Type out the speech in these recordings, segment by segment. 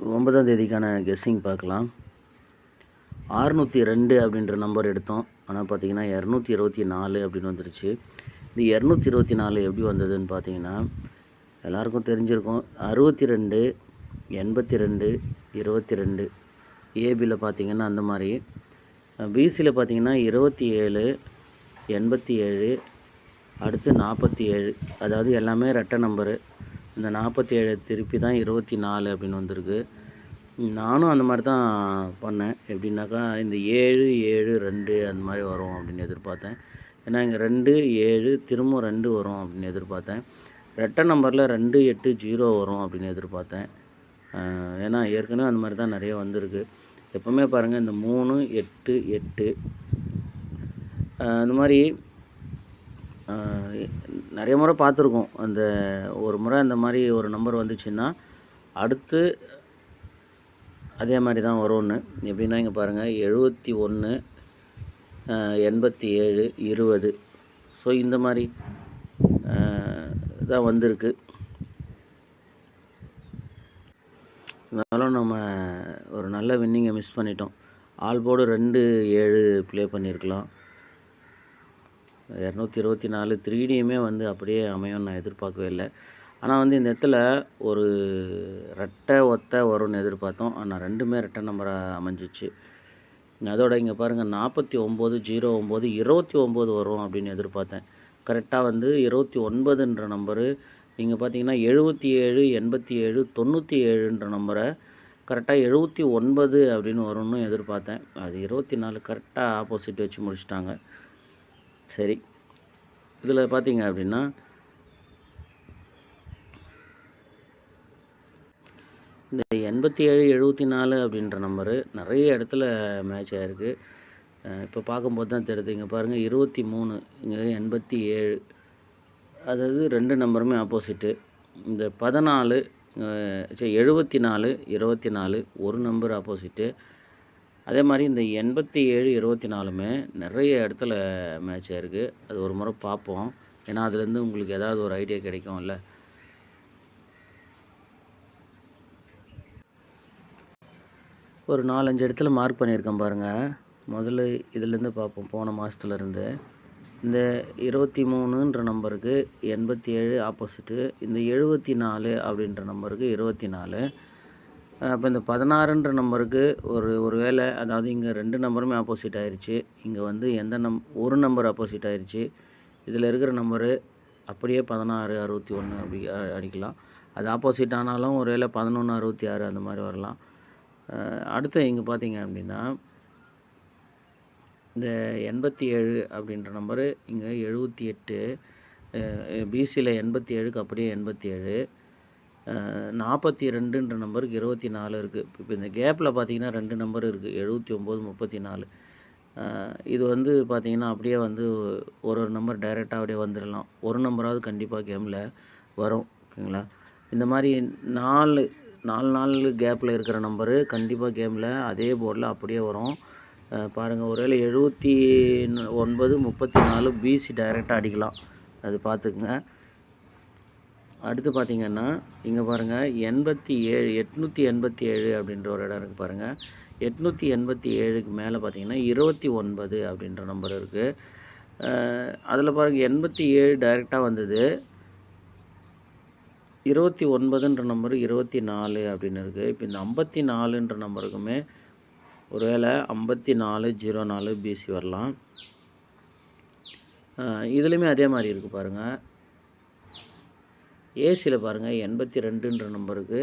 9ஆம் தேதிக்கான கெஸ்ஸிங் பார்க்கலாம். 602 அப்படின்ற நம்பர் எடுத்தோம். ஆனால் பார்த்தீங்கன்னா 224 அப்படின்னு வந்துருச்சு. இந்த 224 எப்படி வந்ததுன்னு பார்த்தீங்கன்னா எல்லாருக்கும் தெரிஞ்சிருக்கும். 62, 82, 22 ஏபியில் பார்த்தீங்கன்னா அந்த மாதிரி. பிசியில் பார்த்தீங்கன்னா 27, 87, அடுத்து 47, அதாவது எல்லாமே ரெட்டை நம்பரு. இந்த 47 திருப்பி தான் 24 அப்படின்னு வந்திருக்கு. நானும் அந்த மாதிரி தான் பண்ணேன். எப்படின்னாக்கா இந்த 7, 7, 2 அந்த மாதிரி வரும் அப்படின்னு எதிர்பார்த்தேன். ஏன்னா இங்கே 2, 7 திரும்ப 2 வரும் அப்படின்னு எதிர்பார்த்தேன். ரெட்டை நம்பரில் 2, 8, 0 வரும் அப்படின்னு எதிர்பார்த்தேன். ஏன்னா ஏற்கனவே அந்த மாதிரி தான் நிறைய வந்திருக்கு. எப்போவுமே பாருங்கள் இந்த 3, 8, 8 அந்த மாதிரி நிறைய முறை பார்த்துருக்கோம். அந்த ஒரு முறை அந்த மாதிரி ஒரு நம்பர் வந்துச்சுன்னா அடுத்து அதே மாதிரி தான் வரும்னு. எப்படின்னா இங்கே பாருங்கள் 71, 87, 20. ஸோ இந்த மாதிரி தான் வந்திருக்கு. இருந்தாலும் நம்ம ஒரு நல்ல வின்னிங்கை மிஸ் பண்ணிட்டோம். ஆல் போர்டு 2, 7 ப்ளே பண்ணியிருக்கலாம். 224 3Dயுமே வந்து அப்படியே அமையும் நான் எதிர்பார்க்கவே இல்லை. ஆனால் வந்து இந்த இடத்துல ஒரு ரெட்டை ஒத்தை வரும்னு எதிர்பார்த்தோம். ஆனால் ரெண்டுமே ரெட்டை நம்பராக அமைஞ்சிச்சு. அதோட இங்கே பாருங்கள் 49, 09, 29 வரும் அப்படின்னு எதிர்பார்த்தேன். கரெக்டாக வந்து 29ன்ற நம்பரு இங்கே பார்த்தீங்கன்னா 77, 87, 97ன்ற நம்பரை கரெக்டாக 79 அப்படின்னு வரும்னு எதிர்பார்த்தேன். அது 24 கரெக்டாக ஆப்போசிட் வச்சு முடிச்சிட்டாங்க. சரி, இதில் பார்த்தீங்க அப்படின்னா இந்த 87, 74 அப்படின்ற நம்பரு நிறைய இடத்துல மேட்ச் ஆகிருக்கு. இப்போ பார்க்கும்போது தான் தெரியுது. இங்கே பாருங்கள் 23, இங்கே 87, அதாவது ரெண்டு நம்பருமே ஆப்போசிட்டு. இந்த 14, 74, 24 ஒரு நம்பர் ஆப்போசிட்டு. அதே மாதிரி இந்த 87, 24மே நிறைய இடத்துல மேட்ச் ஆகிருக்கு. அது ஒரு முறை பார்ப்போம். ஏன்னா அதுலேருந்து உங்களுக்கு ஏதாவது ஒரு ஐடியா கிடைக்கும்ல. ஒரு 4-5 இடத்துல மார்க் பண்ணியிருக்கேன் பாருங்கள். முதல்ல இதிலேருந்து பார்ப்போம். போன மாதத்துலேருந்து இந்த 23ன்ற நம்பருக்கு 87 ஆப்போசிட்டு, இந்த 74 அப்படின்ற நம்பருக்கு 24. அப்போ இந்த 16ன்ற நம்பருக்கு ஒரு வேளை, அதாவது இங்கே ரெண்டு நம்பருமே ஆப்போசிட் ஆயிடுச்சு. இங்கே வந்து ஒரு நம்பர் ஆப்போசிட் ஆயிடுச்சு. இதில் இருக்கிற நம்பரு அப்படியே 16, 61 அப்படி அடிக்கலாம். அது ஆப்போசிட் ஆனாலும் ஒரு வேளை 11, 66 அந்த மாதிரி வரலாம். அடுத்து இங்கே பார்த்தீங்க அப்படின்னா இந்த 87 அப்படின்ற நம்பரு இங்கே 78, பிசியில் 87க்கு அப்படியே 87, 42ன்ற நம்பருக்கு 24 இருக்குது. இப்போ இந்த கேப்பில் பார்த்தீங்கன்னா ரெண்டு நம்பர் இருக்குது, 79, 34. இது வந்து பார்த்திங்கன்னா அப்படியே வந்து ஒரு நம்பர் டைரெக்டாக அப்படியே வந்துடலாம். ஒரு நம்பராவது கண்டிப்பாக கேமில் வரும். ஓகேங்களா? இந்த மாதிரி 4 கேப்பில் இருக்கிற நம்பரு கண்டிப்பாக கேமில் அதே போர்டில் அப்படியே வரும். பாருங்கள், ஒருவேளை 79, 34 பிசி டைரெக்டாக அடிக்கலாம். அது பார்த்துக்குங்க. அடுத்து பார்த்திங்கன்னா இங்கே பாருங்கள் 87, 887 அப்படின்ற ஒரு இடம் இருக்குது பாருங்கள். 887க்கு மேலே பார்த்திங்கன்னா 29 அப்படின்ற நம்பர் இருக்குது. அதில் பாருங்கள் 87 டைரெக்டாக வந்தது. 29ன்ற நம்பரு 24 அப்படின்னு இருக்குது. இப்போ இந்த 54ன்ற நம்பருக்குமே ஒருவேளை 5404 பிசி வரலாம். இதுலேயுமே அதே மாதிரி இருக்குது பாருங்கள். ஏசியில் பாருங்கள் 82ன்ற நம்பருக்கு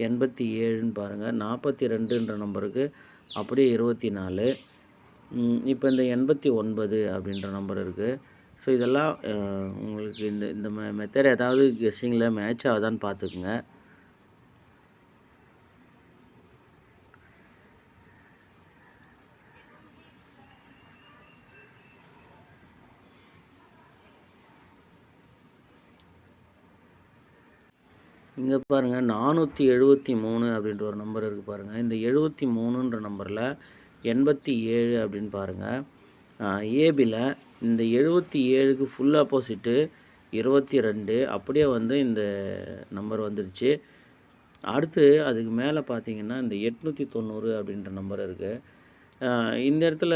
87ன்னு பாருங்கள். 42ன்ற நம்பருக்கு அப்படியே 24. இப்போ இந்த 89 அப்படின்ற நம்பர் இருக்குது. ஸோ இதெல்லாம் உங்களுக்கு இந்த மெத்தட் ஏதாவது கெஸ்ஸிங்கில் மேட்ச் ஆகுதான்னு பார்த்துக்குங்க. இங்கே பாருங்கள் 473 அப்படின்ற ஒரு நம்பர் இருக்குது பாருங்கள். இந்த 73ன்ற நம்பரில் 87 அப்படின்னு பாருங்கள். ஏபியில் இந்த 77க்கு ஃபுல் ஆப்போசிட்டு 22 அப்படியே வந்து இந்த நம்பர் வந்துடுச்சு. அடுத்து அதுக்கு மேலே பார்த்தீங்கன்னா இந்த 890 அப்படின்ற நம்பர் இருக்குது. இந்த இடத்துல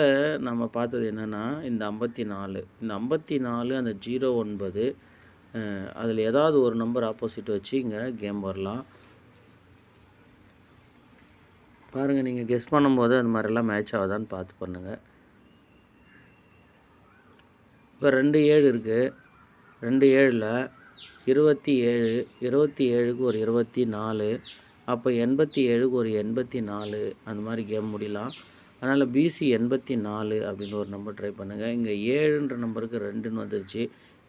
நம்ம பார்த்தது என்னென்னா இந்த 54 இந்த 54 அந்த 09 அதில் ஏதாவது ஒரு நம்பர் ஆப்போசிட் வச்சு இங்கே கேம் வரலாம். பாருங்கள், நீங்கள் கெஸ் பண்ணும்போது அந்த மாதிரிலாம் மேட்ச் ஆகுதான்னு பார்த்து பண்ணுங்கள். இப்போ 27 இருக்குது. 27ல் 27 27க்கு ஒரு 24, அப்போ 87க்கு ஒரு 84 அந்த மாதிரி கேம் முடியலாம். அதனால் பிசி 84 அப்படின்னு ஒரு நம்பர் ட்ரை பண்ணுங்கள். இங்கே 7ன்ற நம்பருக்கு 2ன்னு வந்துருச்சு.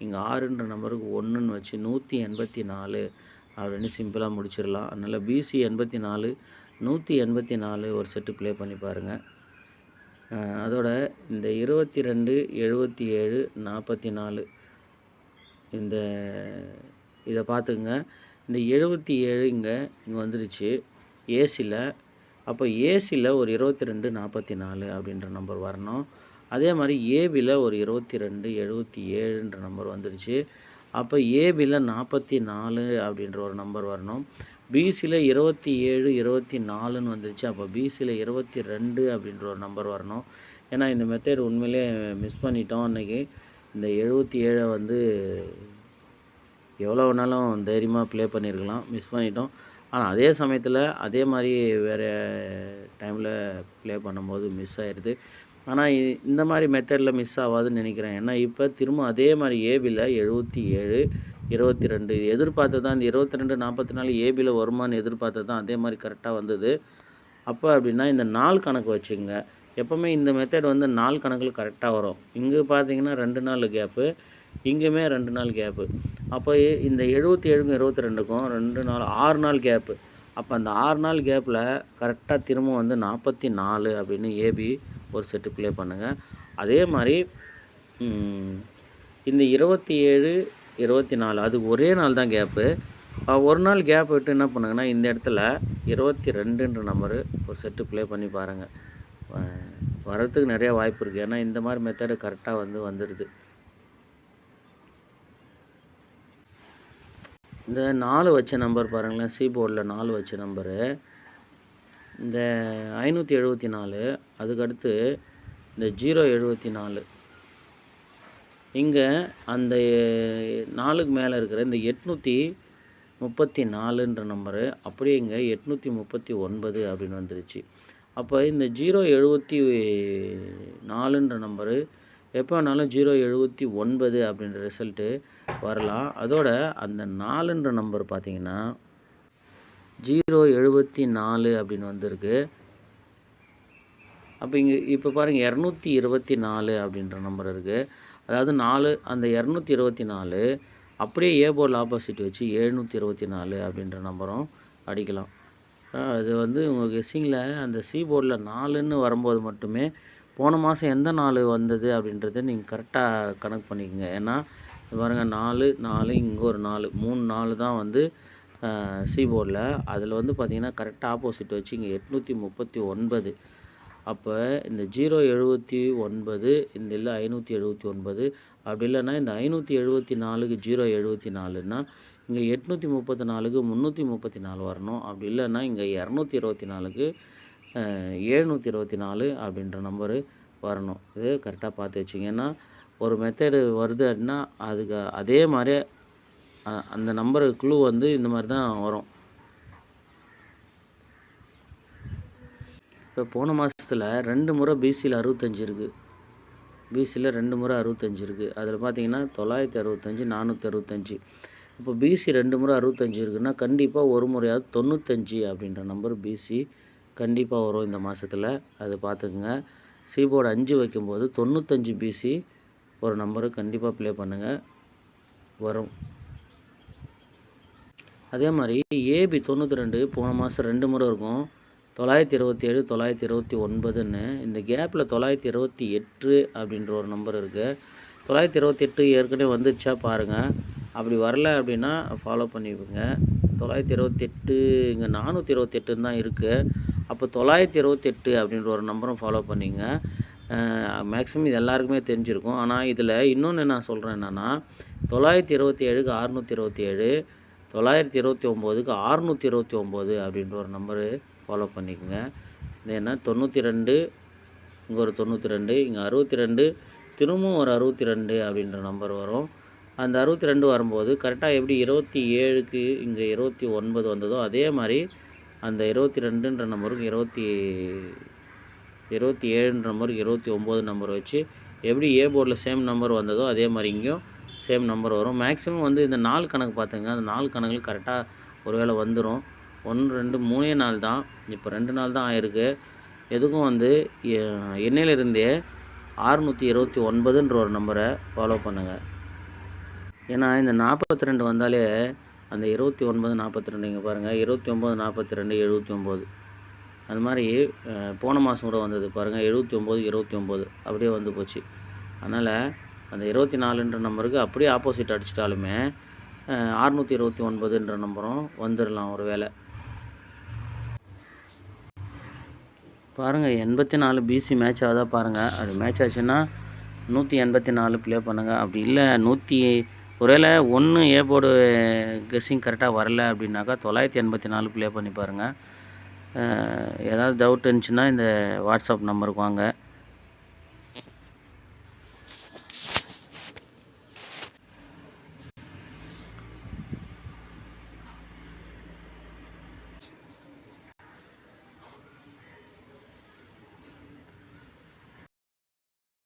இங்கே 6ன்ற நம்பருக்கு 1ன்னு வச்சு 184 அப்படின்னு சிம்பிளாக முடிச்சிடலாம். அதனால் பிசி 84 184 ஒரு செட்டு ப்ளே பண்ணி பாருங்கள். அதோட இந்த 22 77 44 இதை பார்த்துக்குங்க. இந்த 77 இங்கே வந்துருச்சு ஏசியில். அப்போ ஏசியில் ஒரு 22 44 அப்படின்ற நம்பர் வரணும். அதே மாதிரி ஏபியில் ஒரு 22 77ன்ற நம்பர் வந்துருச்சு. அப்போ ஏபியில் 44 அப்படின்ற ஒரு நம்பர் வரணும். பிசியில் 27 24ன்னு வந்துருச்சு. அப்போ பிசியில் 22 அப்படின்ற ஒரு நம்பர் வரணும். ஏன்னா இந்த மெத்தட் உண்மையிலே மிஸ் பண்ணிட்டோம் அன்றைக்கி. இந்த 77 வந்து எவ்வளோ வேணாலும் தைரியமாக ப்ளே பண்ணியிருக்கலாம், மிஸ் பண்ணிட்டோம். ஆனால் அதே சமயத்தில் அதே மாதிரி வேறு டைமில் ப்ளே பண்ணும்போது மிஸ் ஆயிடுது. ஆனால் இந்த மாதிரி மெத்தடில் மிஸ் ஆகாதுன்னு நினைக்கிறேன். ஏன்னா இப்போ திரும்ப அதே மாதிரி ஏபியில் 77 22 எதிர்பார்த்து தான் இந்த 22 44 ஏபியில் வருமானு எதிர்பார்த்து தான் அதே மாதிரி கரெக்டாக வந்தது. அப்போ அப்படின்னா இந்த நாள் கணக்கு வச்சுங்க. எப்போவுமே இந்த மெத்தட் வந்து நாள் கணக்கில் கரெக்டாக வரும். இங்கே பார்த்தீங்கன்னா 2 நாள் கேப்பு, இங்கேயுமே 2 நாள் கேப்பு. அப்போ இந்த 77க்கும் 22க்கும் 2 நாள் 6 நாள் கேப்பு. அப்போ அந்த 6 நாள் கேப்பில் கரெக்டாக திரும்ப வந்து 44 அப்படின்னு ஏபி ஒரு செட்டு ப்ளே பண்ணுங்கள். அதே மாதிரி இந்த 27 24 அது ஒரே நாள் தான் கேப்பு. ஒரு நாள் கேப் விட்டு என்ன பண்ணுங்கன்னா இந்த இடத்துல 22ன்ற நம்பரு ஒரு செட்டு ப்ளே பண்ணி பாருங்கள். வர்றதுக்கு நிறையா வாய்ப்பு இருக்குது. ஏன்னா இந்த மாதிரி மெத்தடு கரெக்டாக வந்துடுது. இந்த 4 வச்ச நம்பர் பாருங்களேன், சி போர்டில் 4 வச்ச நம்பரு இந்த 574, அதுக்கடுத்து இந்த 074. இங்கே அந்த 4க்கு மேலே இருக்கிற இந்த 834ன்ற நம்பரு அப்படியே இங்கே 839 அப்படின்னு வந்துருச்சு. அப்போ இந்த 074ன்ற நம்பரு எப்போ வேணாலும் 079 அப்படின்ற ரிசல்ட்டு வரலாம். அதோட அந்த 4ன்ற நம்பர் பார்த்திங்கன்னா 074 அப்படின்னு வந்திருக்கு. அப்போ இங்கே இப்போ பாருங்கள் 224 அப்படின்ற நம்பர் இருக்குது. அதாவது 4 அந்த 224 அப்படியே ஏ போர்டில் ஆப்போசிட் வச்சு 724 அப்படின்ற நம்பரும் அடிக்கலாம். அது வந்து உங்கள் கெஸ்ஸிங்கில் அந்த சி போர்டில் 4ன்னு வரும்போது மட்டுமே போன மாதம் எந்த நாள் வந்தது அப்படின்றத நீங்கள் கரெக்டாக கணக்கு பண்ணிக்கோங்க. ஏன்னா பாருங்கள் 4 4 இங்கே ஒரு 4 3 4 தான் வந்து சி போர்டில். அதில் வந்து பார்த்திங்கன்னா கரெக்டாக ஆப்போசிட் வச்சு இங்கே 839. அப்போ இந்த 079 இந்த இல்லை 579 அப்படி இல்லைன்னா இந்த 574க்கு 074ன்னா இங்கே 834க்கு 334 வரணும். அப்படி இல்லைன்னா இங்கே 224க்கு 724 அப்படின்ற நம்பரு வரணும். இது கரெக்டாக பார்த்து வச்சிங்கன்னா ஒரு மெத்தடு வருது அப்படின்னா அதுக்கு அதே மாதிரி அந்த நம்பரு க்ளூ வந்து இந்த மாதிரி தான் வரும். இப்போ போன மாதத்தில் 2 முறை பிசியில் 65 இருக்குது. பிசியில் 2 முறை 65 இருக்குது. அதில் பார்த்தீங்கன்னா 965 465. இப்போ பிசி 2 முறை 65 இருக்குதுன்னா கண்டிப்பாக ஒரு முறையாவது 95 அப்படின்ற நம்பர் பிசி கண்டிப்பாக வரும் இந்த மாதத்தில். அது பார்த்துக்குங்க. சி போர்டு 5 வைக்கும்போது 95 பிசி ஒரு நம்பரு கண்டிப்பாக ப்ளே பண்ணுங்கள், வரும். அதே மாதிரி ஏபி 92 போன மாதம் 2 முறை இருக்கும். 927 929ன்னு இந்த கேப்பில் 928 அப்படின்ற ஒரு நம்பர் இருக்குது. 928 ஏற்கனவே வந்துடுச்சா பாருங்கள். அப்படி வரல அப்படின்னா ஃபாலோ பண்ணிக்கோங்க. 928 இங்கே 428 தான் இருக்குது. அப்போ 928 அப்படின்ற ஒரு நம்பரும் ஃபாலோ பண்ணிங்க. மேக்ஸிமம் இது எல்லாருக்குமே தெரிஞ்சிருக்கும். ஆனால் இதில் இன்னொன்று நான் சொல்கிறேன் என்னென்னா 927க்கு 627 929க்கு 629 அப்படின்ற ஒரு நம்பரு ஃபாலோ பண்ணிக்கோங்க. இது என்ன 92, இங்கே ஒரு 92, இங்கே 62, திரும்பவும் ஒரு 62 அப்படின்ற நம்பர் வரும். அந்த 62 வரும்போது கரெக்டாக எப்படி 27க்கு இங்கே 29 வந்ததோ அதே மாதிரி அந்த 22ன்ற நம்பருக்கு 27ன்ற நம்பருக்கு 29 நம்பர் வச்சு எப்படி ஏ போர்டில் சேம் நம்பர் வந்ததோ அதே மாதிரி இங்கேயும் சேம் நம்பர் வரும். மேக்ஸிமம் வந்து இந்த 4 கணக்கு பார்த்துங்க, அந்த 4 கணக்கில் கரெக்டாக ஒரு வேளை வந்துடும். 1 2 3 நாள் தான், இப்போ 2 நாள் தான் ஆயிருக்கு. எதுக்கும் வந்து எண்ணெயிலிருந்தே 629ன்ற ஒரு நம்பரை ஃபாலோ பண்ணுங்கள். ஏன்னா இந்த 42 வந்தாலே அந்த 29 42 இங்கே பாருங்கள், 29 42 79 அந்த மாதிரி போன மாதம் கூட வந்தது பாருங்கள், 79 29 அப்படியே வந்து போச்சு. அதனால் அந்த 24ன்ற நம்பருக்கு அப்படியே ஆப்போசிட் அடிச்சிட்டாலுமே 629ன்ற நம்பரும் வந்துடலாம் ஒரு வேளை. பாருங்கள் 84 பிசி மேட்ச் ஆகுதா பாருங்கள். அது மேட்ச் ஆச்சுன்னா 184 ப்ளே பண்ணுங்கள். அப்படி இல்லை ஒருவேளை 1 ஏ போர்டு கெஸ்ஸிங் கரெக்டாக வரல அப்படின்னாக்கா 984 ப்ளே பண்ணி பாருங்கள். ஏதாவது டவுட் இருந்துச்சுன்னா இந்த வாட்ஸ்அப் நம்பருக்கு வாங்க.